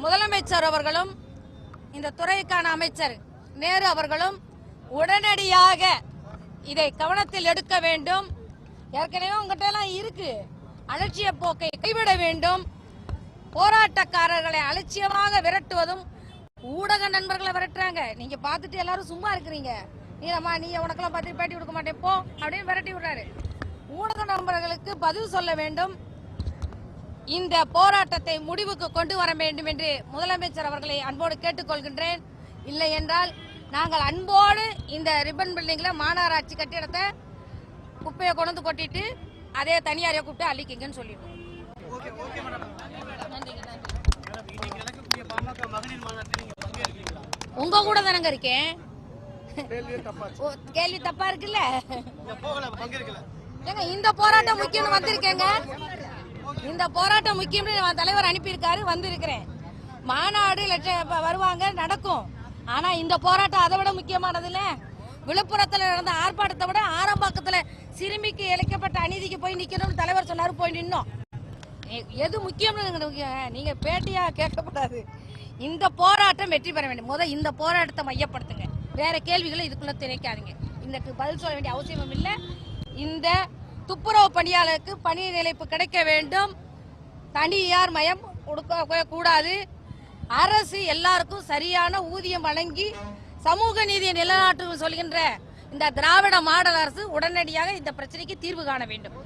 முதலமைச்சர் அவர்களும் இந்த துறைக்கான அமைச்சர் நேரு அவர்களும் உடனடியாக இதை கவனத்தில் எடுக்க வேண்டும். ஏற்கனவே உங்ககிட்ட எல்லாம் இருக்கு. அலட்சிய போக்கை கைவிட வேண்டும். போராட்டக்காரர்களை அலட்சியமாக விரட்டுவதும் ஊடக நண்பர்களை விரட்டுறாங்க. நீங்க பார்த்துட்டு எல்லாரும் சும்மா இருக்கிறீங்க. நீ உனக்கெல்லாம் பார்த்து பேட்டி கொடுக்க மாட்டேன் போ அப்படின்னு விரட்டி விடுறாரு. ஊடக நண்பர்களுக்கு பதில் சொல்ல வேண்டும். இந்த போராட்டத்தை முடிவுக்கு கொண்டு வர வேண்டும் என்று முதலமைச்சர் அவர்களை அன்போடு கேட்டுக்கொள்கின்றேன். இல்லை என்றால் நாங்கள் அன்போடு இந்த ரிப்பன் பில்டிங்ல மாநகராட்சி கட்டிடத்தை குப்பையை கொண்டு கொட்டிட்டு அதே தனியாரை கூப்பிட்டு அள்ளிக்கிங்கன்னு சொல்லிடுவோம். உங்க கூட தானங்க இருக்கேன். கேள்வி தப்பா இருக்குல்ல. இந்த போராட்டம் முக்கியம் வந்திருக்கேங்க. இந்த போராட்டம் முக்கியம் தலைவர் அனுப்பியிருக்காரு, வந்திருக்கிறேன். மாநாடு வருவாங்க, நடக்கும். ஆனா இந்த போராட்டம் அதை விட முக்கியமானது இல்ல. விழுப்புரத்துல நடந்த ஆர்ப்பாட்டத்தை விட ஆரம்பாக்கத்துல சிறுமிக்கு இழைக்கப்பட்ட அநீதிக்கு போய் நிக்கணும்னு தலைவர் சொன்னாரு. போய் நின்னோம். எது முக்கியம்னு நீங்க பேட்டியா கேட்கக்கூடாது. இந்த போராட்டம் வெற்றி பெற வேண்டும். முதல் இந்த போராட்டத்தை மையப்படுத்துங்க. வேற கேள்விகளை இதுக்குள்ள திணைக்காதீங்க. இதுக்கு பதில் சொல்ல வேண்டிய அவசியமும் இல்லை. இந்த துப்புரவு பணியாளருக்கு பணி நிலைப்பு கிடைக்க வேண்டும். தனியார் மயம் கொடுக்க கூடாது. அரசு எல்லாருக்கும் சரியான ஊதியம் வழங்கி சமூக நீதியை நிலைநாட்டும் சொல்கின்ற இந்த திராவிட மாடல் அரசு உடனடியாக இந்த பிரச்சனைக்கு தீர்வு காண வேண்டும்.